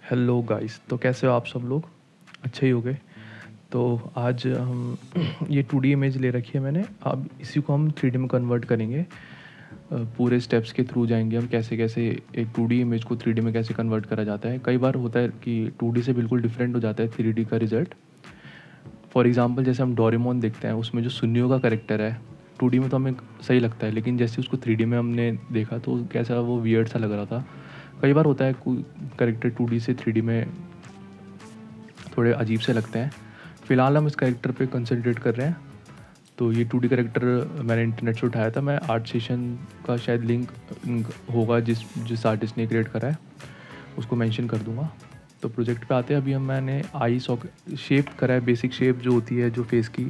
Hello guys, तो कैसे हो आप सब लोग? अच्छे ही होंगे। तो आज हम ये 2D इमेज ले रखी है मैंने। अब इसी को हम 3D में कन्वर्ट करेंगे। पूरे स्टेप्स के थ्रू जाएंगे हम, कैसे कैसे एक 2D इमेज को 3D में कैसे कन्वर्ट करा जाता है। कई बार होता है कि 2D से बिल्कुल डिफरेंट हो जाता है 3D का रिजल्ट। फॉर एग्जांपल जैसे हम डोरेमोन देखते हैं, उसमें जो सुनियो का कैरेक्टर है 2D में तो हमें सही लगता है, लेकिन जैसे उसको 3D में हमने देखा तो कैसा वो वियर्ड सा लग रहा था। कई बार होता है कोई कैरेक्टर 2D से 3D में थोड़े अजीब से लगते हैं। फ़िलहाल हम इस कैरेक्टर पे कंसंट्रेट कर रहे हैं। तो ये 2D कैरेक्टर मैंने इंटरनेट से उठाया था। मैं आर्ट सेशन का शायद लिंक होगा जिस आर्टिस्ट ने क्रिएट करा है, उसको मेंशन कर दूंगा। तो प्रोजेक्ट पे आते हैं। अभी हम मैंने आई सॉकेट शेप करा है, बेसिक शेप जो होती है जो फेस की,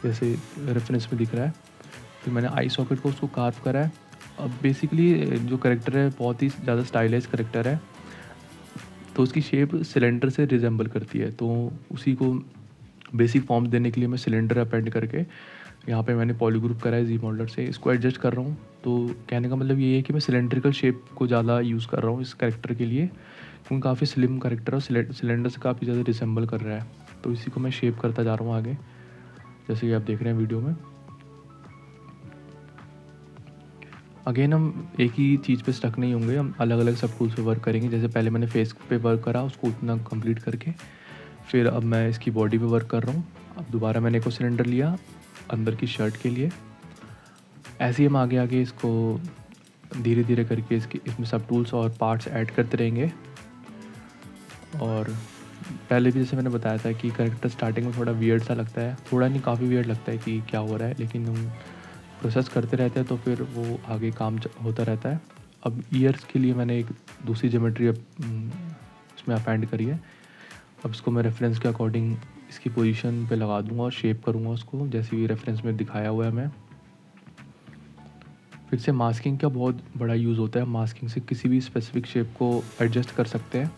जैसे रेफरेंस में दिख रहा है। फिर मैंने आई सॉकेट को उसको कार्व करा है। अब बेसिकली जो करेक्टर है बहुत ही ज़्यादा स्टाइलिश करेक्टर है, तो उसकी शेप सिलेंडर से रिजेंबल करती है। तो उसी को बेसिक फॉर्म देने के लिए मैं सिलेंडर अपेंड करके यहाँ पे मैंने पॉलीग्रुप करा है जी मॉडलर से, इसको एडजस्ट कर रहा हूँ। तो कहने का मतलब ये है कि मैं सिलेंड्रिकल शेप को ज़्यादा यूज़ कर रहा हूँ इस कैरेक्टर के लिए, क्योंकि काफ़ी स्लिम कैरेक्टर है और सिलेंडर से काफ़ी ज़्यादा रिसेंबल कर रहा है। तो इसी को मैं शेप करता जा रहा हूँ आगे, जैसे कि आप देख रहे हैं वीडियो में। अगेन हम एक ही चीज़ पे स्टक नहीं होंगे, हम अलग अलग सब टूल्स पे वर्क करेंगे। जैसे पहले मैंने फेस पे वर्क करा, उसको उतना कंप्लीट करके फिर अब मैं इसकी बॉडी पे वर्क कर रहा हूँ। अब दोबारा मैंने एक सिलेंडर लिया अंदर की शर्ट के लिए। ऐसे ही हम आगे आगे इसको धीरे धीरे करके इसमें सब टूल्स और पार्ट्स ऐड करते रहेंगे। और पहले भी जैसे मैंने बताया था कि करेक्टर स्टार्टिंग में थोड़ा वियर्ड सा लगता है, थोड़ा नहीं काफ़ी वियर्ड लगता है कि क्या हो रहा है, लेकिन हम प्रोसेस करते रहते हैं तो फिर वो आगे काम होता रहता है। अब ईयर्स के लिए मैंने एक दूसरी ज्योमेट्री इसमें अपेंड करी है। अब इसको मैं रेफरेंस के अकॉर्डिंग इसकी पोजीशन पे लगा दूंगा और शेप करूंगा उसको, जैसे भी रेफरेंस में दिखाया हुआ है। मैं फिर से मास्किंग का बहुत बड़ा यूज़ होता है। मास्किंग से किसी भी स्पेसिफिक शेप को एडजस्ट कर सकते हैं।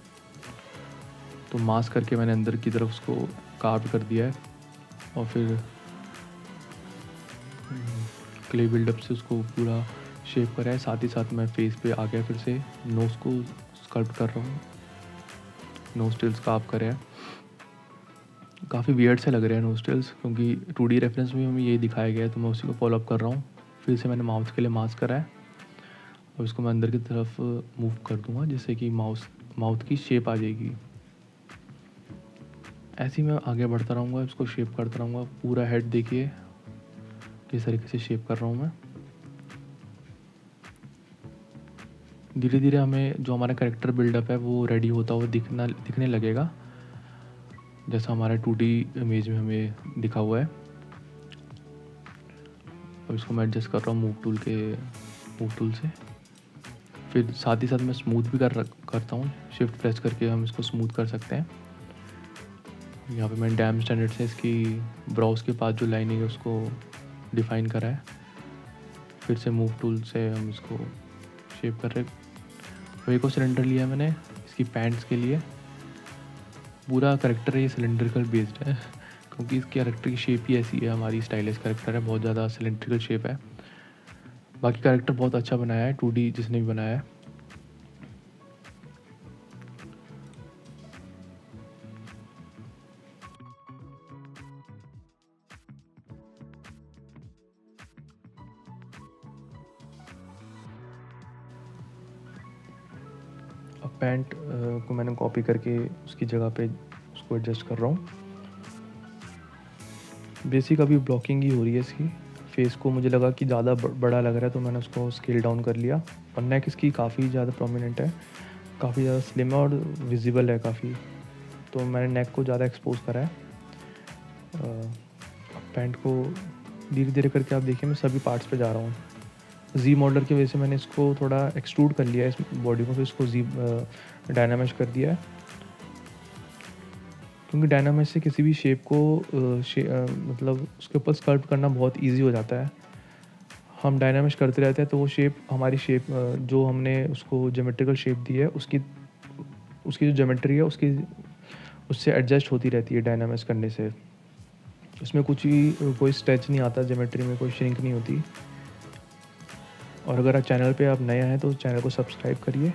तो मास्क करके मैंने अंदर की तरफ उसको कार्व कर दिया है और फिर क्ले बिल्डअप से उसको पूरा शेप करा है। साथ ही साथ मैं फेस पे आ गया, फिर से नोज़ को स्कल्प्ट कर रहा हूँ, नोज टेल्स कार्व करे हैं। काफ़ी वियर्ड से लग रहे हैं नोज टेल्स, क्योंकि 2D रेफरेंस में हमें यही दिखाया गया है, तो मैं उसी को फॉलो अप कर रहा हूँ। फिर से मैंने माउथ के लिए मास्क करा है और इसको मैं अंदर की तरफ मूव कर दूँगा, जिससे कि माउथ की शेप आ जाएगी। ऐसे ही मैं आगे बढ़ता रहूँगा, इसको शेप करता रहूँगा। पूरा हेड देखिए किस तरीके से शेप कर रहा हूँ मैं। धीरे धीरे हमें जो हमारा करेक्टर बिल्डअप है वो रेडी होता हुआ दिखने लगेगा, जैसा हमारा 2D इमेज में हमें दिखा हुआ है। और इसको मैं एडजस्ट कर रहा हूँ मूव टूल से। फिर साथ ही साथ मैं स्मूथ भी करता हूँ। शिफ्ट प्रेस करके हम इसको स्मूथ कर सकते हैं। यहाँ पे मैंने डैम स्टैंडर्ड से इसकी ब्राउज के पास जो लाइनिंग है उसको डिफाइन करा है। फिर से मूव टूल से हम इसको शेप कर रहे हैं। और एक और सिलेंडर लिया मैंने इसकी पैंट्स के लिए। पूरा करेक्टर ये सिलेंड्रिकल बेस्ड है, क्योंकि इस कैरेक्टर की शेप ही ऐसी है, हमारी स्टाइलिश कैरेक्टर है, बहुत ज़्यादा सिलेंड्रिकल शेप है। बाकी कैरेक्टर बहुत अच्छा बनाया है 2D जिसने भी बनाया है। अब पैंट को मैंने कॉपी करके उसकी जगह पे उसको एडजस्ट कर रहा हूँ। बेसिक अभी ब्लॉकिंग ही हो रही है इसकी। फेस को मुझे लगा कि ज़्यादा बड़ा लग रहा है, तो मैंने उसको स्केल डाउन कर लिया। और नेक इसकी काफ़ी ज़्यादा प्रोमिनेंट है, काफ़ी ज़्यादा स्लिम है और विजिबल है काफ़ी, तो मैंने नेक को ज़्यादा एक्सपोज करा है। पैंट को धीरे धीरे करके आप देखिए मैं सभी पार्ट्स पे जा रहा हूँ। जी मॉडलर की वजह से मैंने इसको थोड़ा एक्सट्रूड कर लिया है इस बॉडी को, फिर इसको जी डायनामिश कर दिया है, क्योंकि डायनामिक्स से किसी भी शेप को मतलब उसके ऊपर स्कल्प्ट करना बहुत इजी हो जाता है। हम डायनामिक्स करते रहते हैं तो वो शेप हमारी शेप जो हमने उसको ज्योमेट्रिकल शेप दी है उसकी जो ज्योमेट्री है उससे एडजस्ट होती रहती है डायनामिक्स करने से। उसमें कोई स्ट्रेच नहीं आता, ज्योमेट्री में कोई श्रिंक नहीं होती। और अगर आप चैनल पे आप नए हैं तो चैनल को सब्सक्राइब करिए,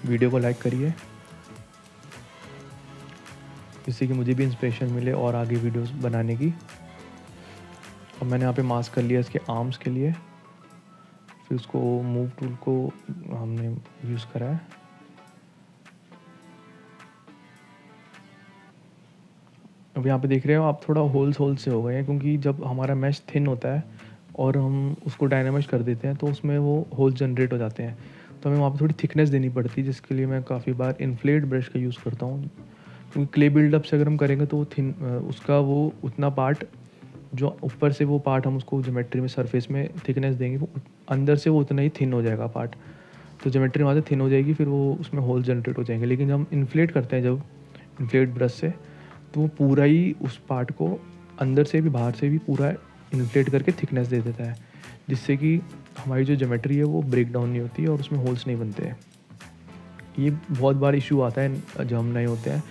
वीडियो को लाइक करिए जिससे कि मुझे भी इंस्पिरेशन मिले और आगे वीडियोस बनाने की। अब मैंने यहाँ पे मास्क कर लिया इसके आर्म्स के लिए। फिर उसको मूव टूल को हमने यूज़ करा है। अब यहाँ पे देख रहे हो आप, थोड़ा होल्स से हो गए हैं, क्योंकि जब हमारा मैश थिन होता है और हम उसको डायनामिश कर देते हैं तो उसमें वो होल्स जनरेट हो जाते हैं। तो हमें वहाँ पे थोड़ी थिकनेस देनी पड़ती है, जिसके लिए मैं काफ़ी बार इन्फ्लेट ब्रश का यूज़ करता हूँ। क्योंकि क्ले बिल्डअप से अगर हम करेंगे तो वो थिन उसका वो उतना पार्ट, जो ऊपर से वो पार्ट हम उसको ज्योमेट्री में सरफेस में थिकनेस देंगे, वो अंदर से वो उतना ही थिन हो जाएगा पार्ट। तो ज्योमेट्री वहाँ से थिन हो जाएगी, फिर वो उसमें होल जनरेट हो जाएंगे। लेकिन जब हम इन्फ्लेट करते हैं, जब इन्फ्लेट ब्रश से, तो वो पूरा ही उस पार्ट को अंदर से भी बाहर से भी पूरा इन्फ्लेट करके थिकनेस दे देता है, जिससे कि हमारी जो ज्योमेट्री है वो ब्रेक डाउन नहीं होती है और उसमें होल्स नहीं बनते हैं। ये बहुत बार इशू आता है जब हम नए होते हैं,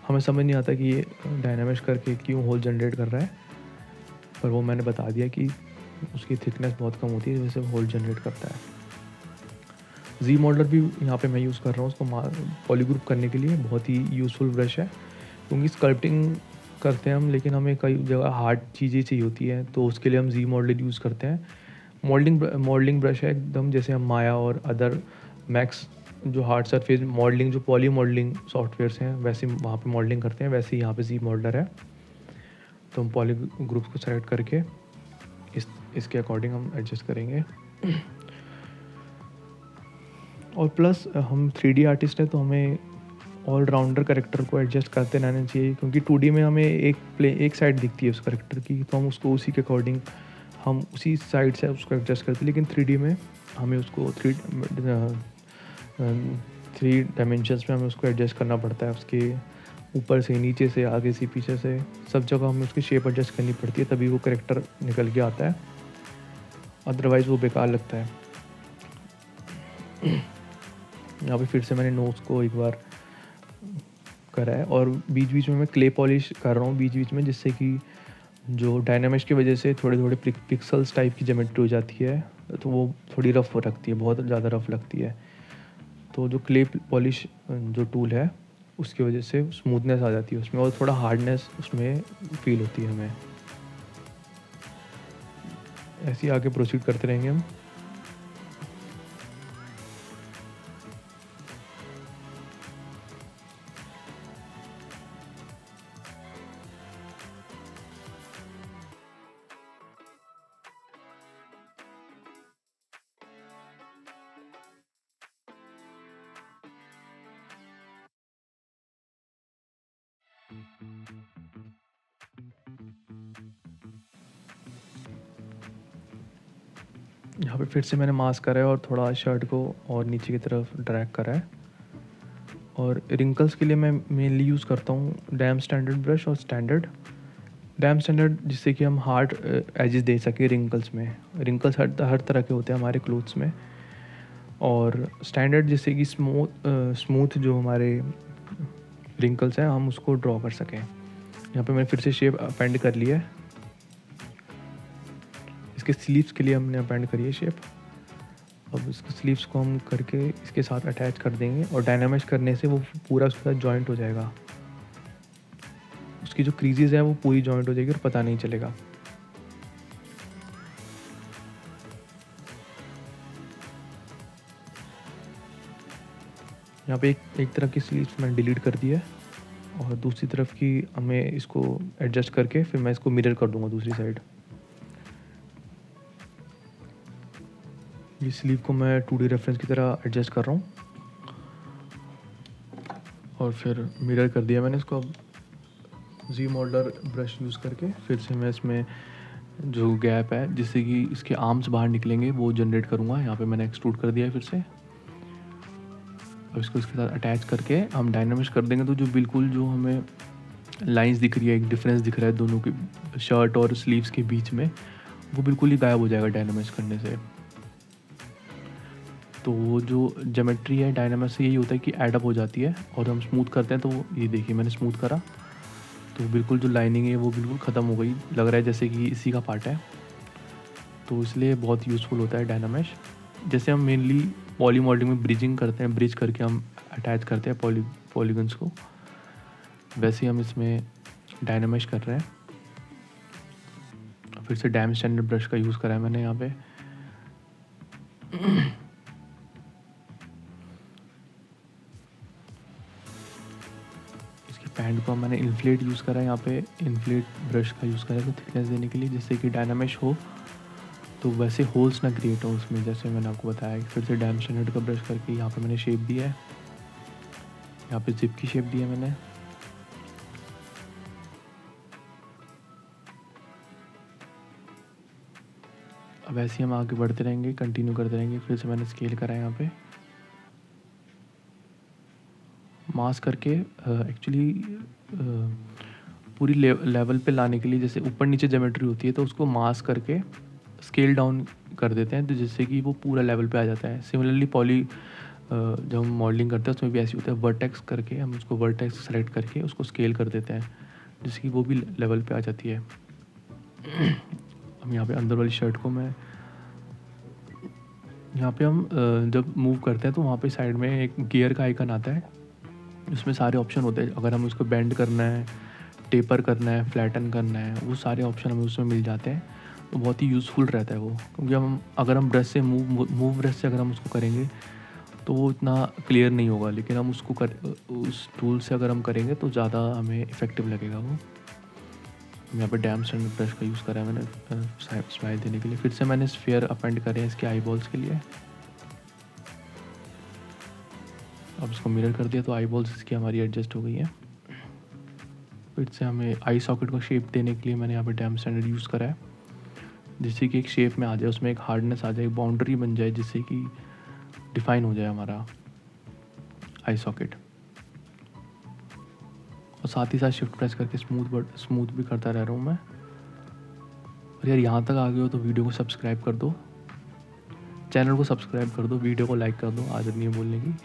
हमें समझ नहीं आता कि ये डायनामिक्स करके क्यों होल जनरेट कर रहा है, पर वो मैंने बता दिया कि उसकी थिकनेस बहुत कम होती है, वैसे होल जनरेट करता है। जी मॉडलर भी यहाँ पे मैं यूज़ कर रहा हूँ, उसको पॉलीग्रुप करने के लिए बहुत ही यूज़फुल ब्रश है। क्योंकि स्कल्पटिंग करते हैं हम, लेकिन हमें कई जगह हार्ड चीज़ें चाहिए होती हैं, तो उसके लिए हम जी मॉडलर यूज़ करते हैं। मॉडलिंग ब्रश है एकदम, जैसे हम माया और अदर मैक्स जो हार्ड सरफेस मॉडलिंग, जो पॉली मॉडलिंग सॉफ्टवेयर्स हैं, वैसे वहाँ पे मॉडलिंग करते हैं, वैसे ही यहाँ पे जी मॉडलर है। तो हम पॉली ग्रुप्स को सेलेक्ट करके इसके अकॉर्डिंग हम एडजस्ट करेंगे। और प्लस हम 3D आर्टिस्ट हैं, तो हमें ऑलराउंडर करेक्टर को एडजस्ट करते रहना चाहिए, क्योंकि 2D में हमें एक साइड दिखती है उस करेक्टर की, तो हम उसको उसी के अकॉर्डिंग हम उसी साइड से उसको एडजस्ट करते हैं। लेकिन 3D में हमें उसको थ्री डायमेंशंस में हमें उसको एडजस्ट करना पड़ता है। उसके ऊपर से, नीचे से, आगे से, पीछे से, सब जगह हमें उसकी शेप एडजस्ट करनी पड़ती है, तभी वो करेक्टर निकल के आता है, अदरवाइज़ वो बेकार लगता है। यहाँ पे फिर से मैंने नोज़ को एक बार करा है, और बीच बीच में मैं क्ले पॉलिश कर रहा हूँ बीच बीच में, जिससे कि जो डायनामिक्स की वजह से थोड़े थोड़े पिक्सल्स टाइप की ज्योमेट्री हो जाती है, तो वो थोड़ी रफ रखती है, बहुत ज़्यादा रफ लगती है। तो जो क्ले पॉलिश जो टूल है, उसकी वजह से स्मूथनेस आ जाती है उसमें, और थोड़ा हार्डनेस उसमें फील होती है हमें। ऐसे ही आगे प्रोसीड करते रहेंगे हम। यहाँ पे फिर से मैंने मास्क करा है और थोड़ा शर्ट को और नीचे की तरफ ड्रैग करा है। और रिंकल्स के लिए मैं मेनली यूज़ करता हूँ डैम स्टैंडर्ड ब्रश और डैम स्टैंडर्ड, जिससे कि हम हार्ड एजेस दे सकें रिंकल्स में। रिंकल्स हर तरह के होते हैं हमारे क्लोथ्स में, और स्टैंडर्ड जिससे कि स्मूथ जो हमारे रिंकल्स हैं हम उसको ड्रॉ कर सकें। यहाँ पे मैंने फिर से शेप अपेंड कर लिया है। इसके स्लीव्स के लिए हमने अपेंड करी है शेप। अब इसके स्लीव्स को हम करके इसके साथ अटैच कर देंगे, और डायनामिक्स करने से वो पूरा उसके साथ जॉइंट हो जाएगा। उसकी जो क्रीजेज है वो पूरी जॉइंट हो जाएगी और पता नहीं चलेगा। यहाँ पे एक तरफ की स्लीव्स मैंने डिलीट कर दी है, और दूसरी तरफ की हमें इसको एडजस्ट करके फिर मैं इसको मिरर कर दूंगा दूसरी साइड। ये स्लीव को मैं 2D रेफरेंस की तरह एडजस्ट कर रहा हूँ, और फिर मिरर कर दिया मैंने इसको। अब जी मॉडलर ब्रश यूज़ करके फिर से मैं इसमें जो गैप है जिससे कि इसके आर्म्स बाहर निकलेंगे वो जनरेट करूँगा। यहाँ पे मैंने एक्सट्रूड कर दिया है फिर से। अब इसको इसके साथ अटैच करके हम डायनामिक्स कर देंगे, तो जो बिल्कुल जो हमें लाइंस दिख रही है, एक डिफरेंस दिख रहा है दोनों के शर्ट और स्लीव्स के बीच में, वो बिल्कुल ही गायब हो जाएगा डायनामिक्स करने से। तो वो जो ज्योमेट्री है डायनामिक्स से यही होता है कि एडअप हो जाती है, और हम स्मूथ करते हैं तो ये देखिए मैंने स्मूथ करा, तो बिल्कुल जो लाइनिंग है वो बिल्कुल ख़त्म हो गई, लग रहा है जैसे कि इसी का पार्ट है। तो इसलिए बहुत यूज़फुल होता है डायनामिक्स। जैसे हम मेनली पॉली मॉडलिंग में ब्रिजिंग करते हैं, ब्रिज करके हम अटैच करते हैं पॉलीगन्स को, वैसे ही हम इसमें डायनामिश कर रहे हैं। फिर से डैम स्टैंडर्ड ब्रश का यूज़ करा है मैंने यहाँ पे। इसके पैंट को मैंने इन्फ्लेट यूज़ करा है, यहाँ पे इन्फ्लेट ब्रश का यूज़ करा है थिकनेस देने के लिए, जिससे कि डायनामिश हो तो वैसे होल्स ना क्रिएट हो उसमें, जैसे मैंने आपको बताया। फिर से डैम स्टैंडर्ड का ब्रश करके यहाँ पे मैंने शेप दिया है, यहाँ पे जिप की शेप दी है मैंने। अब ऐसे ही हम आगे बढ़ते रहेंगे, कंटिन्यू करते रहेंगे। फिर से मैंने स्केल करा है यहाँ पे मास्क करके। एक्चुअली पूरी लेवल पे लाने के लिए, जैसे ऊपर नीचे ज्योमेट्री होती है तो उसको मास्क करके स्केल डाउन कर देते हैं, तो जिससे कि वो पूरा लेवल पे आ जाता है। सिमिलरली पॉली जब हम मॉडलिंग करते हैं उसमें भी ऐसे होता है, वर्टेक्स करके हम उसको वर्टेक्स सेलेक्ट करके उसको स्केल कर देते हैं, जिससे कि वो भी लेवल पे आ जाती है। अब यहाँ पे अंदर वाली शर्ट को मैं यहाँ पे हम जब मूव करते हैं तो वहाँ पे साइड में एक गियर का आइकन आता है, उसमें सारे ऑप्शन होते हैं। अगर हमें उसको बेंड करना है, टेपर करना है, फ्लैटन करना है, वो सारे ऑप्शन हमें उसमें मिल जाते हैं। तो बहुत ही यूज़फुल रहता है वो, क्योंकि अगर हम ब्रश से मूव ब्रश से अगर हम उसको करेंगे तो वो इतना क्लियर नहीं होगा, लेकिन हम उस टूल से अगर हम करेंगे तो ज़्यादा हमें इफ़ेक्टिव लगेगा वो। यहाँ पर डैम स्टैंडर्ड ब्रश का यूज़ करा है मैंने स्माइल देने के लिए। फिर से मैंने स्फीयर अपेंड करे हैं इसके आई बॉल्स के लिए। अब इसको मिरर कर दिया तो आई बॉल्स इसकी हमारी एडजस्ट हो गई है। फिर से हमें आई सॉकेट को शेप देने के लिए मैंने यहाँ पर डैम स्टैंडर्ड यूज़ करा है, जिससे कि एक शेप में आ जाए, उसमें एक हार्डनेस आ जाए, एक बाउंड्री बन जाए, जिससे कि डिफाइन हो जाए हमारा आई सॉकेट। और साथ ही साथ शिफ्ट प्रेस करके स्मूथ भी करता रह रहा हूँ मैं। और यार यहाँ तक आ गए हो तो वीडियो को सब्सक्राइब कर दो, चैनल को सब्सक्राइब कर दो, वीडियो को लाइक कर दो, आदत नहीं है बोलने की।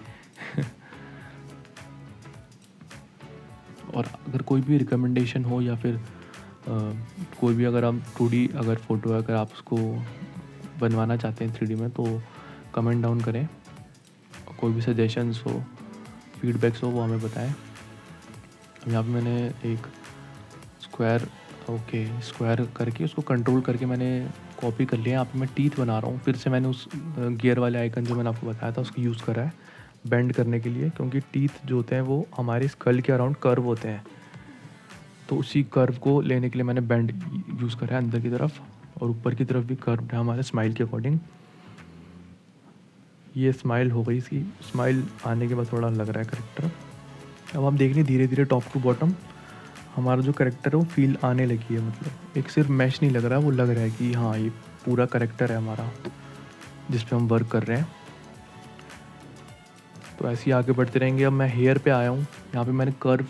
और अगर कोई भी रिकमेंडेशन हो या फिर कोई भी अगर आप 2D अगर फ़ोटो अगर आप उसको बनवाना चाहते हैं 3D में, तो कमेंट डाउन करें। कोई भी सजेशंस हो, फीडबैक्स हो, वो हमें बताएं। अब यहाँ पे मैंने एक स्क्वायर करके उसको कंट्रोल करके मैंने कॉपी कर लिया। यहाँ पे मैं टीथ बना रहा हूँ। फिर से मैंने उस गियर वाले आइकन जो मैंने आपको बताया था उसको यूज़ करा है बेंड करने के लिए, क्योंकि टीथ जो होते हैं वो हमारे स्कल के अराउंड कर्व होते हैं, तो उसी कर्व को लेने के लिए मैंने बेंड यूज़ करा है अंदर की तरफ, और ऊपर की तरफ भी कर्व है हमारे स्माइल के अकॉर्डिंग। ये स्माइल हो गई, इसकी स्माइल आने के बाद थोड़ा लग रहा है करेक्टर। अब आप देख लें धीरे धीरे टॉप टू बॉटम हमारा जो करेक्टर है वो फील आने लगी है, मतलब एक सिर्फ मैश नहीं लग रहा, वो लग रहा है कि हाँ ये पूरा करेक्टर है हमारा जिस पे हम वर्क कर रहे हैं। तो ऐसे ही आगे बढ़ते रहेंगे। अब मैं हेयर पे आया हूँ। यहाँ पे मैंने curve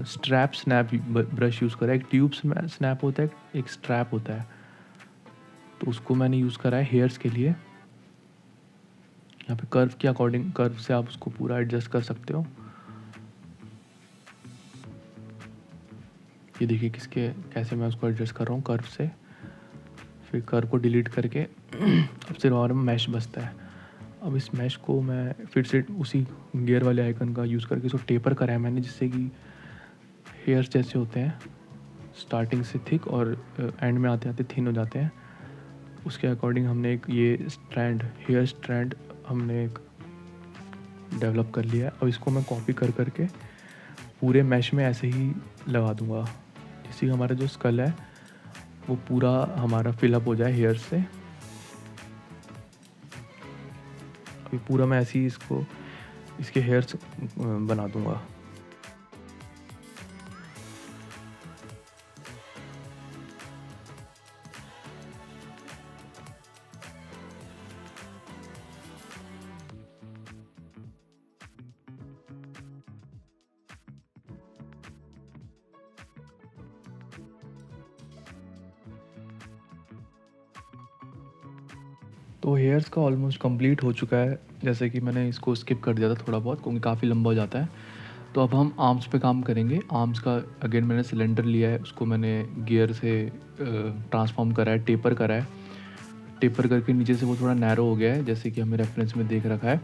strap snap brush use करा है। एक ट्यूब स्नैप होता है, एक स्ट्रैप होता है, तो उसको मैंने यूज़ करा है हेयर्स के लिए। यहाँ पे कर्व के अकॉर्डिंग कर्व से आप उसको पूरा एडजस्ट कर सकते हो। ये देखिए कैसे मैं उसको एडजस्ट कर रहा हूँ कर्व से। फिर कर्व को डिलीट करके अब सिर्फ और मैश बचता है। अब इस मैश को मैं फिर से उसी गियर वाले आइकन का यूज़ करके इसको टेपर करा है मैंने, जिससे कि हेयर्स जैसे होते हैं स्टार्टिंग से थिक और एंड में आते आते थिन हो जाते हैं, उसके अकॉर्डिंग हमने एक ये हेयर स्ट्रैंड हमने एक डेवलप कर लिया है। अब इसको मैं कॉपी कर करके पूरे मैश में ऐसे ही लगा दूंगा, जिससे हमारा जो स्कल है वो पूरा हमारा फिलअप हो जाए हेयर से। अभी पूरा मैं ऐसे ही इसके हेयर्स बना दूंगा। तो हेयर्स का ऑलमोस्ट कंप्लीट हो चुका है, जैसे कि मैंने इसको स्किप कर दिया था थोड़ा बहुत क्योंकि काफ़ी लंबा हो जाता है। तो अब हम आर्म्स पे काम करेंगे। आर्म्स का अगेन मैंने सिलेंडर लिया है, उसको मैंने गियर से ट्रांसफॉर्म करा है, टेपर करा है। टेपर करके नीचे से वो थोड़ा नैरो हो गया है, जैसे कि हमें रेफरेंस में देख रखा है।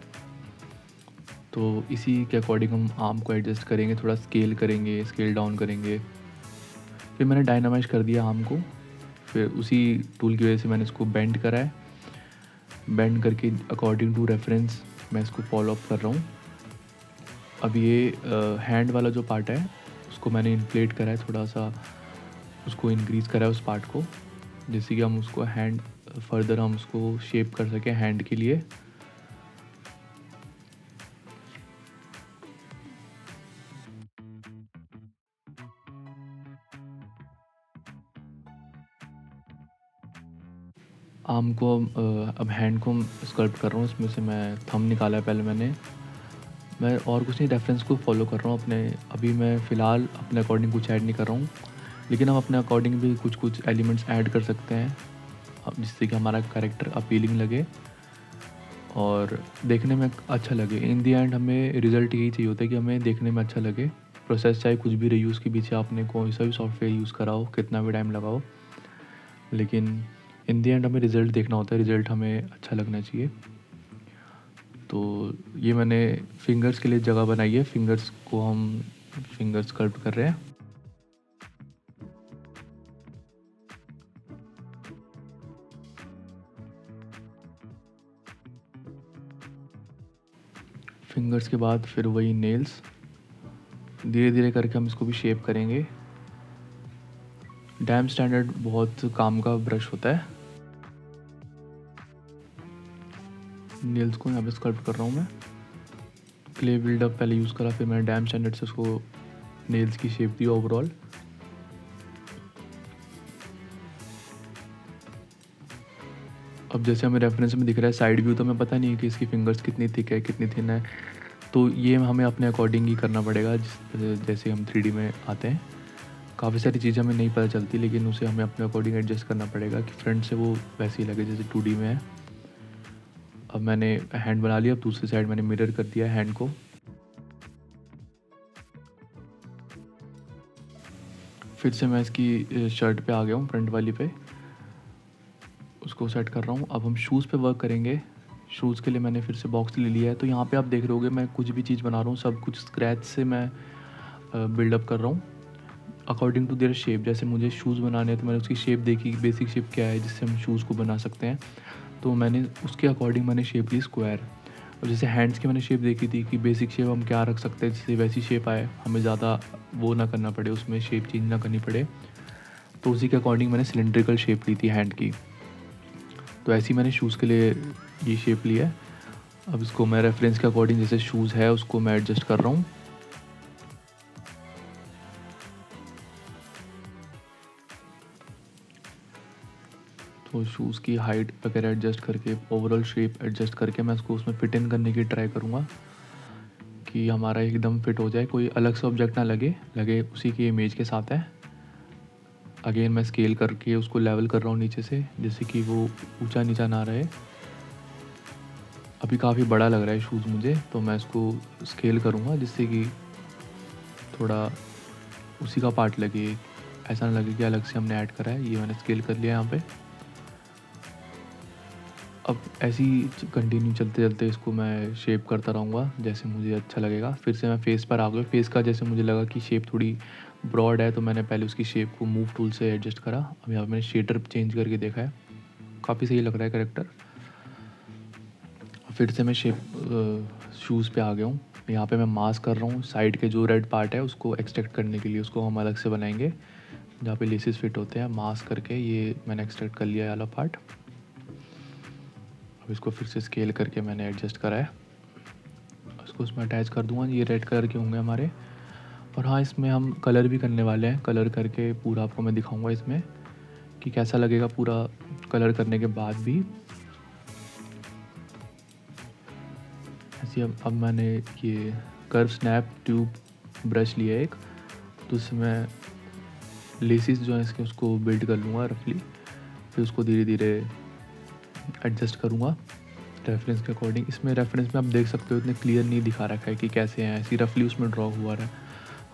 तो इसी के अकॉर्डिंग हम आर्म को एडजस्ट करेंगे, थोड़ा स्केल करेंगे, स्केल डाउन करेंगे। फिर मैंने डायनामाइज कर दिया आर्म को, फिर उसी टूल की वजह से मैंने इसको बेंड करा है। बेंड करके अकॉर्डिंग टू रेफरेंस मैं इसको फॉलो अप कर रहा हूँ। अब ये हैंड वाला जो पार्ट है उसको मैंने इन्फ्लेट करा है, थोड़ा सा उसको इंक्रीज़ करा है उस पार्ट को, जैसे कि हम उसको हैंड फर्दर हम उसको शेप कर सकें हैंड के लिए। आर्म को अब हैंड को स्कल्प्ट कर रहा हूँ। इसमें से मैं थंब निकाला है पहले मैं और कुछ नहीं, रेफरेंस को फॉलो कर रहा हूँ अपने। अभी मैं फ़िलहाल अपने अकॉर्डिंग कुछ ऐड नहीं कर रहा हूँ, लेकिन हम अपने अकॉर्डिंग भी कुछ कुछ एलिमेंट्स ऐड कर सकते हैं जिससे कि हमारा कैरेक्टर अपीलिंग लगे और देखने में अच्छा लगे। इन दी एंड हमें रिज़ल्ट यही चाहिए होता है कि हमें देखने में अच्छा लगे। प्रोसेस चाहे कुछ भी रही हो, उसके पीछे आपने कोई सा भी सॉफ्टवेयर यूज़ करा हो, कितना भी टाइम लगाओ, लेकिन इन दी एंड हमें रिज़ल्ट देखना होता है, रिज़ल्ट हमें अच्छा लगना चाहिए। तो ये मैंने फिंगर्स के लिए जगह बनाई है, फिंगर्स को हम फिंगर्स स्कल्प्ट कर रहे हैं। फिंगर्स के बाद फिर वही नेल्स, धीरे धीरे करके हम इसको भी शेप करेंगे। डैम स्टैंडर्ड बहुत काम का ब्रश होता है। नेल्स को यहाँ पे स्कल्प्ट कर रहा हूँ मैं। क्ले बिल्डअप पहले यूज़ करा, फिर मैंने डैम स्टैंडर्ड से उसको नेल्स की शेप दी ओवरऑल। अब जैसे हमें रेफरेंस में दिख रहा है साइड व्यू, तो हमें पता नहीं है कि इसकी फिंगर्स कितनी थिक है कितनी थिन है, तो ये हमें अपने अकॉर्डिंग ही करना पड़ेगा। जैसे हम 3D में आते हैं काफ़ी सारी चीज़ें हमें नहीं पता चलती, लेकिन उसे हमें अपने अकॉर्डिंग एडजस्ट करना पड़ेगा कि फ्रंट से वो वैसे ही लगे जैसे 2D में है। अब मैंने हैंड बना लिया, अब दूसरी साइड मैंने मिरर कर दिया हैंड को। फिर से मैं इसकी शर्ट पे आ गया हूँ, फ्रंट वाली पे उसको सेट कर रहा हूँ। अब हम शूज़ पे वर्क करेंगे। शूज़ के लिए मैंने फिर से बॉक्स ले लिया है, तो यहाँ पे आप देख रहे होगे मैं कुछ भी चीज़ बना रहा हूँ, सब कुछ स्क्रैच से मैं बिल्डअप कर रहा हूँ अकॉर्डिंग टू देयर शेप। जैसे मुझे शूज़ बनाने हैं तो मैंने उसकी शेप देखी, बेसिक शेप क्या है जिससे हम शूज़ को बना सकते हैं, तो मैंने उसके अकॉर्डिंग मैंने शेप ली स्क्वायर। और जैसे हैंड्स की मैंने शेप देखी थी कि बेसिक शेप हम क्या रख सकते हैं जिससे वैसी शेप आए, हमें ज़्यादा वो ना करना पड़े, उसमें शेप चेंज ना करनी पड़े, तो उसी के अकॉर्डिंग मैंने सिलेंड्रिकल शेप ली थी हैंड की। तो ऐसे ही मैंने शूज़ के लिए ये शेप लिया है। अब इसको मैं रेफरेंस के अकॉर्डिंग जैसे शूज़ है उसको मैं एडजस्ट कर रहा हूँ। तो शूज़ की हाइट वगैरह एडजस्ट करके, ओवरऑल शेप एडजस्ट करके मैं उसको उसमें फिट इन करने की ट्राई करूँगा कि हमारा एकदम फिट हो जाए, कोई अलग से ऑब्जेक्ट ना लगे उसी की इमेज के साथ है। अगेन मैं स्केल करके उसको लेवल कर रहा हूँ नीचे से, जैसे कि वो ऊंचा नीचा ना रहे। अभी काफ़ी बड़ा लग रहा है शूज़ मुझे, तो मैं इसको स्केल करूँगा जिससे कि थोड़ा उसी का पार्ट लगे, ऐसा ना लगे कि अलग से हमने ऐड करा है। ये मैंने स्केल कर लिया यहाँ पे। अब ऐसे ही कंटिन्यू चलते चलते इसको मैं शेप करता रहूँगा जैसे मुझे अच्छा लगेगा। फिर से मैं फेस पर आ गया। फेस का जैसे मुझे लगा कि शेप थोड़ी ब्रॉड है, तो मैंने पहले उसकी शेप को मूव टूल से एडजस्ट करा। अब यहाँ पे मैंने शेडर चेंज करके देखा है, काफ़ी सही लग रहा है कैरेक्टर। फिर से मैं शूज़ पे आ गया हूँ। यहाँ पे मैं मास्क कर रहा हूँ, साइड के जो रेड पार्ट है उसको एक्सट्रैक्ट करने के लिए उसको हम अलग से बनाएंगे, जहाँ पे लेसेस फिट होते हैं। मास्क करके ये मैंने एक्सट्रैक्ट कर लिया है वाला पार्ट। अब इसको फिर से स्केल करके मैंने एडजस्ट करा है, इसको उसमें अटैच कर दूँगा। ये रेड कलर के होंगे हमारे। और हाँ, इसमें हम कलर भी करने वाले हैं, कलर करके पूरा आपको मैं दिखाऊंगा इसमें कि कैसा लगेगा पूरा कलर करने के बाद भी। ऐसे अब मैंने ये कर्व स्नैप ट्यूब ब्रश लिया एक, तो उसमें मैं लेसिस जो है इसके उसको बिल्ड कर लूँगा रफली, फिर उसको धीरे धीरे एडजस्ट करूँगा रेफरेंस के अकॉर्डिंग। इसमें रेफरेंस में आप देख सकते हो इतने क्लियर नहीं दिखा रखा है कि कैसे हैं, ऐसी रफली उसमें ड्रॉ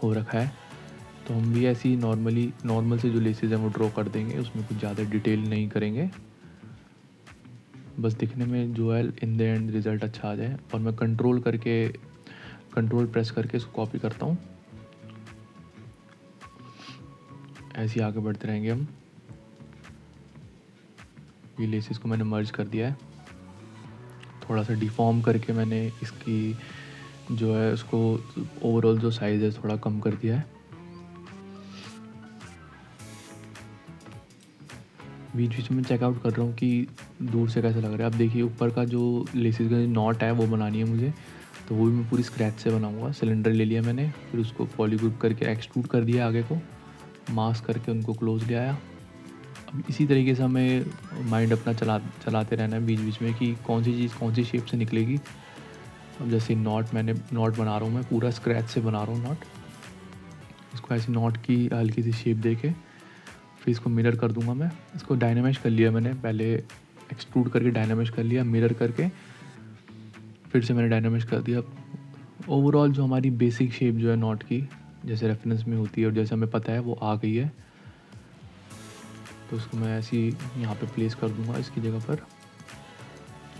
हो रखा है। तो हम भी ऐसी नॉर्मल से जो लेसेस हैं वो ड्रॉ कर देंगे, उसमें कुछ ज़्यादा डिटेल नहीं करेंगे, बस दिखने में जो है इन द एंड रिज़ल्ट अच्छा आ जाए। और मैं कंट्रोल करके कंट्रोल प्रेस करके इसको कॉपी करता हूँ। ऐसे ही आगे बढ़ते रहेंगे हम। ये लेसेस को मैंने मर्ज कर दिया है, थोड़ा सा डिफॉर्म करके मैंने इसकी जो है उसको ओवरऑल जो साइज़ है थोड़ा कम कर दिया है। बीच बीच में चेकआउट कर रहा हूँ कि दूर से कैसा लग रहा है। अब देखिए ऊपर का जो लेसेस का नॉट है वो बनानी है मुझे, तो वो भी मैं पूरी स्क्रैच से बनाऊँगा। सिलेंडर ले लिया मैंने, फिर उसको पॉलीग्रुप करके एक्सट्रूड कर दिया आगे को, मास्क करके उनको क्लोज ले आया। अब इसी तरीके से हमें माइंड अपना चलाते रहना है बीच बीच में कि कौन सी चीज़ कौन सी शेप से निकलेगी। अब जैसे मैंने नॉट बना रहा हूँ, मैं पूरा स्क्रैच से बना रहा हूँ नॉट। इसको ऐसी नॉट की हल्की सी शेप दे के फिर इसको मिरर कर दूंगा मैं। इसको डायनामाइज कर लिया मैंने, पहले एक्सट्रूड करके डायनामाइज कर लिया, मिरर करके फिर से मैंने डायनामाइज कर दिया। ओवरऑल जो हमारी बेसिक शेप जो है नॉट की, जैसे रेफरेंस में होती है और जैसे हमें पता है, वो आ गई है। तो इसको मैं ऐसे ही यहाँ पे प्लेस कर दूंगा इसकी जगह पर,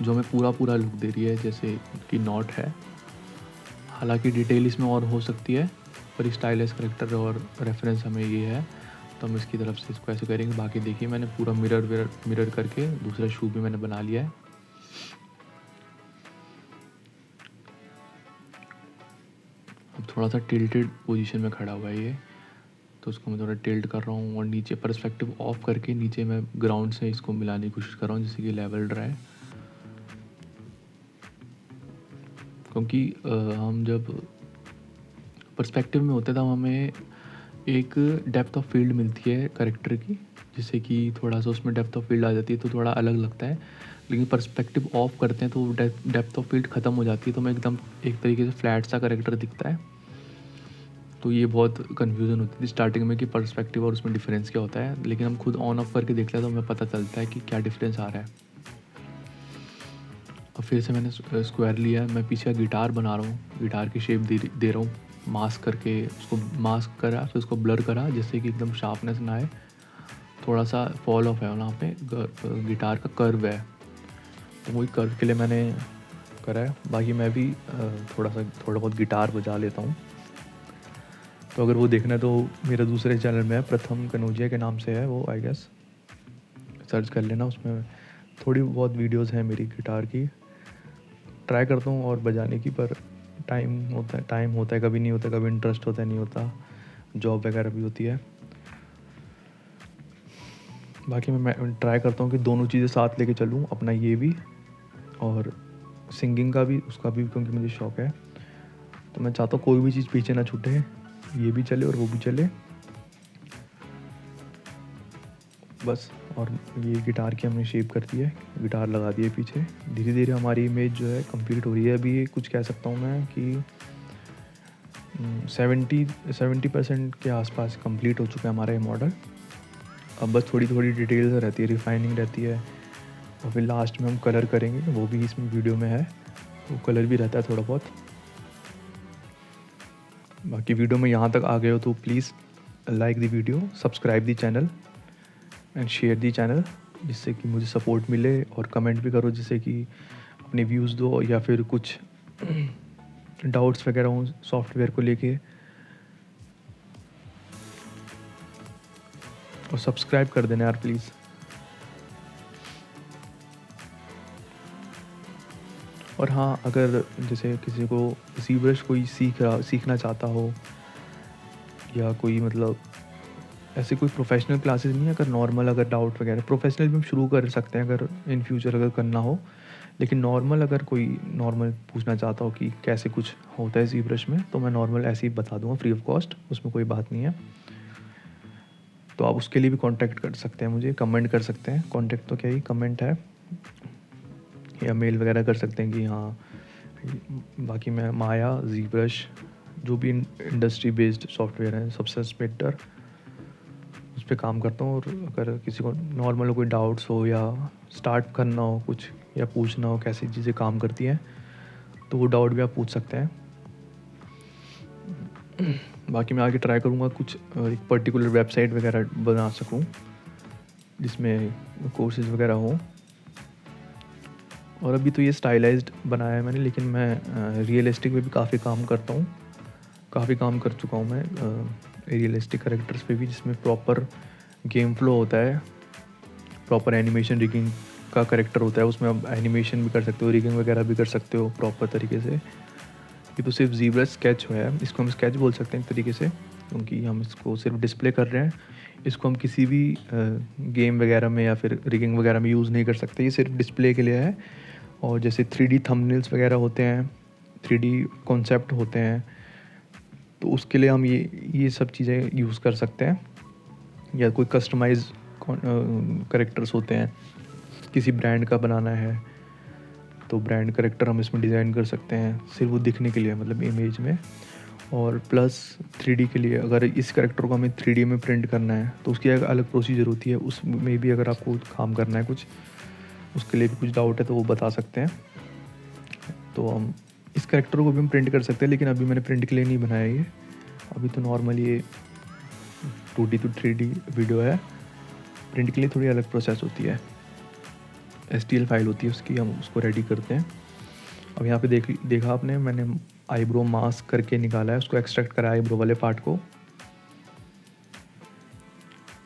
जो हमें पूरा लुक दे रही है जैसे कि नॉट है। हालांकि डिटेल इसमें और हो सकती है, पर स्टाइलिश करेक्टर और रेफरेंस हमें ये है, तो हम इसकी तरफ से इसको ऐसे करेंगे। बाकी देखिए मैंने पूरा मिरर करके दूसरा शू भी मैंने बना लिया है। अब थोड़ा सा टिल्टेड पोजीशन में खड़ा हुआ है ये, तो उसको मैं थोड़ा टिल्ट कर रहा हूँ और नीचे पर्सपेक्टिव ऑफ करके नीचे मैं ग्राउंड से इसको मिलाने की कोशिश कर रहा हूँ जिससे कि लेवल रहे। क्योंकि हम जब पर्सपेक्टिव में होते हैं तब हमें एक डेप्थ ऑफ फील्ड मिलती है करेक्टर की, जिससे कि थोड़ा सा उसमें डेप्थ ऑफ फील्ड आ जाती है तो थोड़ा अलग लगता है। लेकिन पर्सपेक्टिव ऑफ करते हैं तो डेप्थ ऑफ फील्ड ख़त्म हो जाती है, तो मैं एकदम एक तरीके से फ्लैट सा करेक्टर दिखता है। तो ये बहुत कन्फ्यूज़न होती थी स्टार्टिंग में कि पर्सपेक्टिव और उसमें डिफरेंस क्या होता है, लेकिन हम खुद ऑन ऑफ करके देख लें तो हमें पता चलता है कि क्या डिफरेंस आ रहा है। और फिर से मैंने स्क्वायर लिया, मैं पीछे गिटार बना रहा हूँ, गिटार की शेप दे रहा हूँ मास्क करके। उसको मास्क करा, फिर उसको ब्लर करा जिससे कि एकदम शार्पनेस ना आए, थोड़ा सा फॉल ऑफ है वहाँ पे, गिटार का कर्व है, तो वही कर्व के लिए मैंने करा है। बाकी मैं भी थोड़ा बहुत गिटार बजा लेता हूँ, तो अगर वो देखना है तो मेरे दूसरे चैनल में है, प्रथम कनौजिया के नाम से है वो, आई गेस सर्च कर लेना, उसमें थोड़ी बहुत वीडियोस हैं मेरी गिटार की। ट्राई करता हूँ और बजाने की, पर टाइम होता है कभी नहीं होता, कभी इंटरेस्ट होता है नहीं होता, जॉब वगैरह भी होती है। बाकी मैं ट्राई करता हूँ कि दोनों चीज़ें साथ लेके चलूँ, अपना ये भी और सिंगिंग का भी, उसका भी, क्योंकि मुझे शौक़ है। तो मैं चाहता हूँ कोई भी चीज़ पीछे ना छूटे, ये भी चले और वो भी चले बस। और ये गिटार की हमने शेप कर दी है, गिटार लगा दिए पीछे। धीरे धीरे हमारी इमेज जो है कंप्लीट हो रही है। अभी कुछ कह सकता हूँ मैं कि 70% के आसपास कंप्लीट हो चुका है हमारा ये मॉडल। अब बस थोड़ी थोड़ी डिटेल्स रहती है, रिफाइनिंग रहती है, और फिर लास्ट में हम कलर करेंगे, वो भी इसमें वीडियो में है, वो कलर भी रहता है थोड़ा बहुत। बाकी वीडियो में यहाँ तक आ गए हो तो please like the video, subscribe the channel and share the channel, जिससे कि मुझे सपोर्ट मिले, और कमेंट भी करो जिससे कि अपने व्यूज़ दो, या फिर कुछ डाउट्स वगैरह हों सॉफ्टवेयर को लेके। और सब्सक्राइब कर देना यार प्लीज़। और हाँ, अगर जैसे किसी को ZBrush कोई सीखना चाहता हो, या कोई मतलब ऐसे कोई प्रोफेशनल क्लासेस नहीं है, अगर नॉर्मल अगर डाउट वगैरह, प्रोफेशनल भी हम शुरू कर सकते हैं अगर इन फ्यूचर अगर करना हो, लेकिन नॉर्मल अगर कोई नॉर्मल पूछना चाहता हो कि कैसे कुछ होता है ZBrush में, तो मैं नॉर्मल ऐसे ही बता दूंगा फ्री ऑफ कॉस्ट, उसमें कोई बात नहीं है। तो आप उसके लिए भी कांटेक्ट कर सकते हैं मुझे, कमेंट कर सकते हैं, कांटेक्ट तो क्या ही कमेंट है, या मेल वगैरह कर सकते हैं कि हाँ। बाकी मैं माया, ZBrush, जो भी इंडस्ट्री बेस्ड सॉफ्टवेयर है, सक्सेस फेक्टर, उस पर काम करता हूँ। और अगर किसी को नॉर्मल कोई डाउट्स हो, या स्टार्ट करना हो कुछ, या पूछना हो कैसी चीज़ें काम करती हैं, तो वो डाउट भी आप पूछ सकते हैं। बाकी मैं आगे ट्राई करूँगा कुछ एक पर्टिकुलर वेबसाइट वगैरह बना सकूँ जिसमें कोर्सेज वगैरह हों, और अभी तो ये स्टाइलाइज्ड बनाया है मैंने, लेकिन मैं रियलिस्टिक में भी काफ़ी काम करता हूँ, काफ़ी काम कर चुका हूँ मैं रियलिस्टिक कैरेक्टर्स पे भी, जिसमें प्रॉपर गेम फ्लो होता है, प्रॉपर एनिमेशन रिगिंग का कैरेक्टर होता है, उसमें आप एनिमेशन भी कर सकते हो, रिगिंग वगैरह भी कर सकते हो प्रॉपर तरीके से। ये तो सिर्फ ज़ीब्रा स्केच है, इसको हम स्केच बोल सकते हैं एक तरीके से, क्योंकि हम इसको सिर्फ डिस्प्ले कर रहे हैं। इसको हम किसी भी गेम वगैरह में या फिर रिगिंग वगैरह में यूज़ नहीं कर सकते, ये सिर्फ डिस्प्ले के लिए है। और जैसे 3D थंबनेल्स वगैरह होते हैं, 3D कॉन्सेप्ट होते हैं, तो उसके लिए हम ये सब चीज़ें यूज़ कर सकते हैं। या कोई कस्टमाइज करेक्टर्स होते हैं, किसी ब्रांड का बनाना है तो ब्रांड करेक्टर हम इसमें डिज़ाइन कर सकते हैं, सिर्फ वो दिखने के लिए, मतलब इमेज में। और प्लस 3D के लिए, अगर इस करेक्टर को हमें 3D में प्रिंट करना है तो उसकी एक अलग प्रोसीजर होती है, उसमें भी अगर आपको काम करना है कुछ, उसके लिए भी कुछ डाउट है तो वो बता सकते हैं। तो हम इस करेक्टर को भी हम प्रिंट कर सकते हैं, लेकिन अभी मैंने प्रिंट के लिए नहीं बनाया ये, अभी तो नॉर्मल ये 2D to 3D वीडियो है। प्रिंट के लिए थोड़ी अलग प्रोसेस होती है, STL फाइल होती है उसकी, हम उसको रेडी करते हैं। अब यहाँ पे देखा आपने, मैंने आईब्रो मास्क करके निकाला है, उसको एक्सट्रैक्ट करा आईब्रो वाले पार्ट को।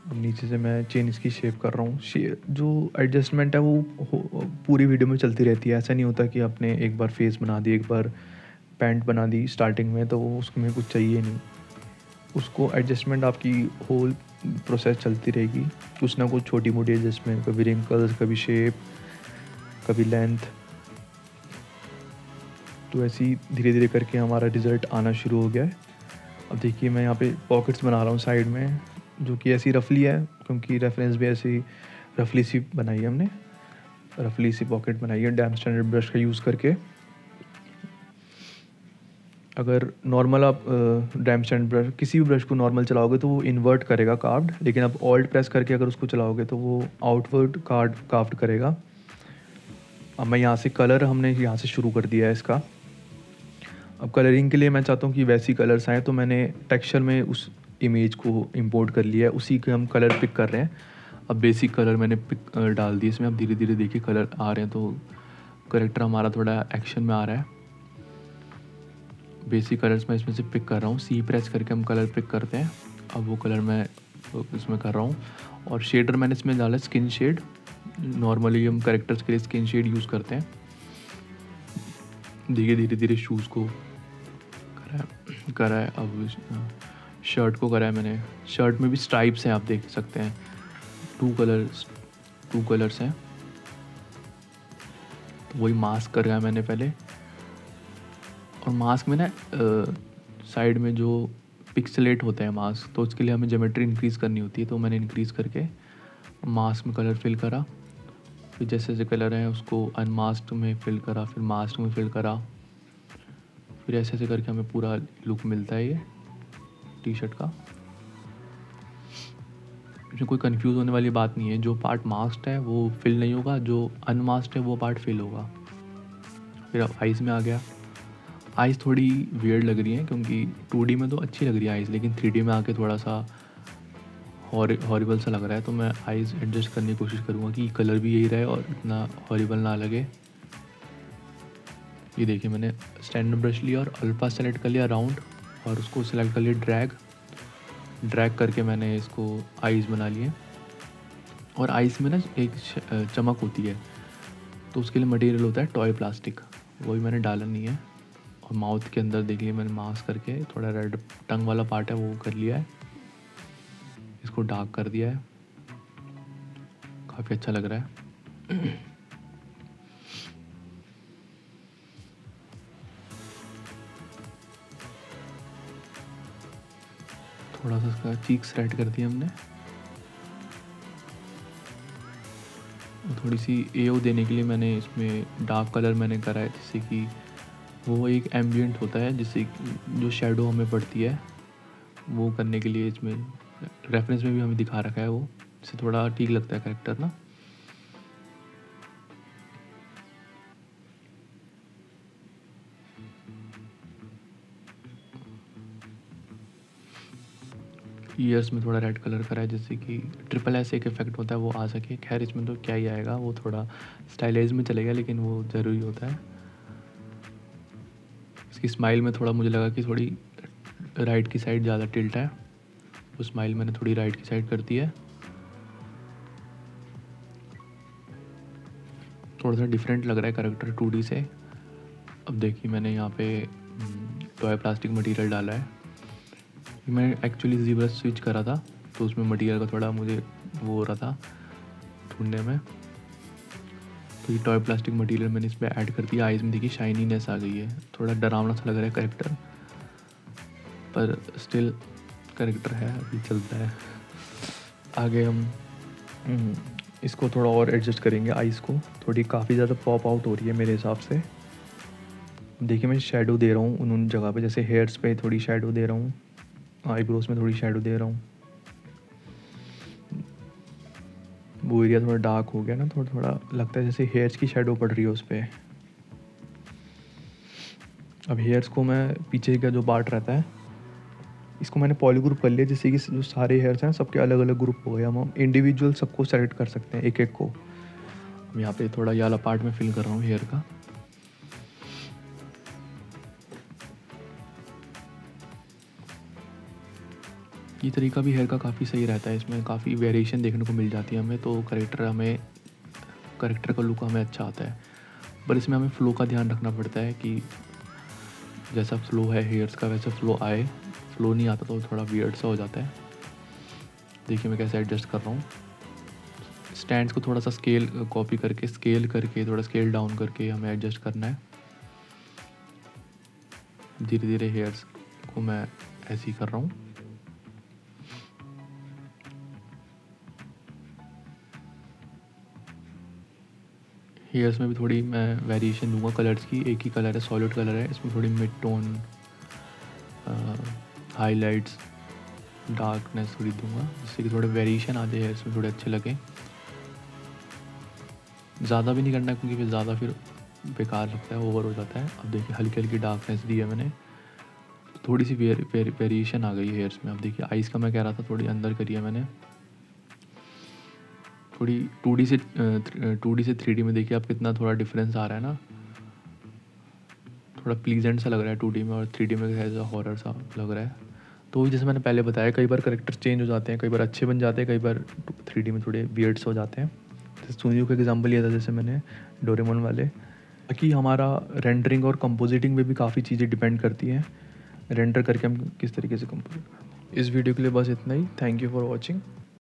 अब नीचे से मैं चेन इसकी शेप कर रहा हूँ। जो एडजस्टमेंट है वो पूरी वीडियो में चलती रहती है, ऐसा नहीं होता कि आपने एक बार फेस बना दी, एक बार पैंट बना दी स्टार्टिंग में तो वो उसमें कुछ चाहिए नहीं, उसको एडजस्टमेंट आपकी होल प्रोसेस चलती रहेगी, कुछ ना कुछ छोटी मोटी एडजस्टमेंट, कभी रिंकल्स, कभी शेप, कभी लेंथ। तो ऐसे ही धीरे धीरे करके हमारा रिज़ल्ट आना शुरू हो गया है। अब देखिए मैं यहाँ पे पॉकेट्स बना रहा हूँ साइड में, जो कि ऐसी रफली है, क्योंकि रेफरेंस भी ऐसी रफली सी बनाई है हमने, रफली सी पॉकेट बनाई है डैम स्टैंडर्ड ब्रश का यूज़ करके। अगर नॉर्मल आप डैम स्टैंड ब्रश, किसी भी ब्रश को नॉर्मल चलाओगे तो वो इन्वर्ट करेगा कार्व्ड, लेकिन आप ऑल्ट प्रेस करके अगर उसको चलाओगे तो वो आउटवर्ड कार्व्ड करेगा। अब मैं यहाँ से कलर हमने यहाँ से शुरू कर दिया है इसका। अब कलरिंग के लिए मैं चाहता हूँ कि वैसी कलर्स आएँ, तो मैंने टेक्सचर में उस इमेज को इंपोर्ट कर लिया है, उसी के हम कलर पिक कर रहे हैं। अब बेसिक कलर मैंने पिक डाल दिए इसमें, अब धीरे धीरे देखिए कलर आ रहे हैं, तो करेक्टर हमारा थोड़ा एक्शन में आ रहा है। बेसिक कलर्स मैं इसमें से पिक कर रहा हूँ, सी प्रेस करके हम कलर पिक करते हैं। अब वो कलर मैं इसमें कर रहा हूँ, और शेडर मैंने इसमें डाला स्किन शेड। नॉर्मली हम करेक्टर्स के लिए स्किन शेड यूज़ करते हैं। धीरे धीरे धीरे शूज़ को करा है, अब शर्ट को करा है मैंने। शर्ट में भी स्ट्राइप्स हैं, आप देख सकते हैं, टू कलर्स हैं। तो वही मास्क कर रहा है मैंने पहले, और मास्क में ना साइड में जो पिक्सलेट होते हैं मास्क, तो उसके लिए हमें ज्योमेट्री इंक्रीज़ करनी होती है, तो मैंने इंक्रीज़ करके मास्क में कलर फिल करा। फिर जैसे जैसे कलर हैं उसको अनमास्क में फिल करा, फिर मास्क में फिल करा, फिर ऐसे ऐसे करके हमें पूरा लुक मिलता है ये टी शर्ट का। इसमें कोई कंफ्यूज होने वाली बात नहीं है, जो पार्ट मास्क्ड है वो फिल नहीं होगा, जो अनमास्क्ड है वो पार्ट फिल होगा। फिर अब आइज़ में आ गया। आइज़ थोड़ी वियर्ड लग रही है, क्योंकि 2D में तो अच्छी लग रही है आइज़, लेकिन 3D में आके थोड़ा सा हॉरिबल सा लग रहा है। तो मैं आइज़ एडजस्ट करने की कोशिश करूँगा कि कलर भी यही रहे और इतना हॉरिबल ना लगे। ये देखिए मैंने स्टैंडर्ड ब्रश लिया और अल्फा सेलेक्ट कर लिया राउंड, और उसको सेलेक्ट कर लिया ड्रैग करके मैंने इसको आइज़ बना लिए। और आइज़ में ना एक चमक होती है, तो उसके लिए मटेरियल होता है टॉय प्लास्टिक, वही मैंने डाला नहीं है। और माउथ के अंदर देखिए मैंने मास्क करके थोड़ा रेड टंग वाला पार्ट है वो कर लिया है, इसको डार्क कर दिया है, काफ़ी अच्छा लग रहा है। थोड़ा सा इसका चीक्स रेड कर दिया हमने, थोड़ी सी एओ देने के लिए मैंने इसमें डार्क कलर मैंने करा है, जिससे कि वो एक एम्बियंट होता है, जिससे जो शेडो हमें पड़ती है वो करने के लिए इसमें रेफरेंस में भी हमें दिखा रखा है, वो इससे थोड़ा ठीक लगता है कैरेक्टर ना। ईयर्स में थोड़ा रेड कलर करा है, जैसे कि ट्रिपल एस एक इफेक्ट होता है वो आ सके। खैर इसमें तो क्या ही आएगा, वो थोड़ा स्टाइलाइज में चलेगा, लेकिन वो ज़रूरी होता है। इसकी स्माइल में थोड़ा मुझे लगा कि थोड़ी राइट की साइड ज़्यादा टिल्ट है, वो स्माइल मैंने थोड़ी राइट की साइड कर दी है। थोड़ा सा डिफरेंट लग रहा है करेक्टर 2D से। अब देखिए मैंने यहाँ पे टॉय प्लास्टिक मटेरियल डाला है। मैं एक्चुअली ज़ीब्रश स्विच करा था, तो उसमें मटेरियल का थोड़ा मुझे वो हो रहा था ढूंढने में। तो ये टॉय प्लास्टिक मटेरियल मैंने इसमें ऐड कर दिया। आइज़ में देखिए शाइनीनेस आ गई है, थोड़ा डरावना सा लग रहा है करेक्टर, पर स्टिल करेक्टर है, अभी चलता है। आगे हम इसको थोड़ा और एडजस्ट करेंगे। आइज़ को थोड़ी काफ़ी ज़्यादा पॉप आउट हो रही है मेरे हिसाब से। देखिए मैं शेडो दे रहा हूँ उन जगह पे, जैसे हेयर्स पे थोड़ी शेडो दे रहा हूँ, आईब्रोज में थोड़ी शेडो दे रहा हूँ। वो एरिया थोड़ा डार्क हो गया ना, थोड़ा थोड़ा लगता है जैसे हेयर्स की शेडो पड़ रही है उस पर। अब हेयर्स को मैं पीछे का जो पार्ट रहता है इसको मैंने पॉली ग्रुप कर लिया, जिससे कि जो सारे हेयर्स हैं सबके अलग अलग ग्रुप हो गए। हम इंडिविजुअल सबको सेलेक्ट कर सकते हैं एक एक को। अब यहाँ पे थोड़ा ये वाला पार्ट में फिल कर रहा हूँ हेयर का। ये तरीका भी हेयर का काफ़ी सही रहता है, इसमें काफ़ी वेरिएशन देखने को मिल जाती है हमें, तो करेक्टर का लुक हमें अच्छा आता है। पर इसमें हमें फ़्लो का ध्यान रखना पड़ता है कि जैसा फ़्लो है हेयर्स का वैसा फ़्लो आए। फ़्लो नहीं आता तो थोड़ा वियर्ड सा हो जाता है। देखिए मैं कैसे एडजस्ट कर रहा हूँ। स्टैंड्स को थोड़ा सा स्केल कॉपी करके थोड़ा स्केल डाउन करके हमें एडजस्ट करना है। धीरे धीरे हेयर्स को मैं ऐसे ही कर रहा हूँ। हेयर्स में भी थोड़ी मैं वेरिएशन दूंगा कलर्स की। एक ही कलर है, सॉलिड कलर है, इसमें थोड़ी मिड टोन, हाईलाइट्स, डार्कनेस थोड़ी दूंगा, जिससे कि थोड़े वेरिएशन आ जाए हेयर्स में, थोड़े अच्छे लगे। ज़्यादा भी नहीं करना है क्योंकि फिर ज़्यादा फिर बेकार लगता है, ओवर हो जाता है। अब देखिए हल्की हल्की डार्कनेस दी है मैंने, थोड़ी सी वेरिएशन आ गई है हेयर्स में। अब देखिए आइज़ का मैं कह रहा था थोड़ी अंदर करी है मैंने, थोड़ी 2D से 3D में देखिए आप कितना थोड़ा डिफरेंस आ रहा है ना। थोड़ा प्लीजेंट सा लग रहा है 2D में, और 3D में ऐसा हॉरर सा लग रहा है। तो जैसे मैंने पहले बताया, कई बार करेक्टर चेंज हो जाते हैं, कई बार अच्छे बन जाते हैं, कई बार 3D में थोड़े वियर्ड्स हो जाते हैं। जैसे सुनियो का एग्जांपल लिया था जैसे मैंने डोरेमोन वाले। बाकी हमारा रेंडरिंग और कंपोजिटिंग में भी काफ़ी चीज़ें डिपेंड करती हैं, रेंडर करके हम किस तरीके से कंपोजिट। इस वीडियो के लिए बस इतना ही। Thank you for watching.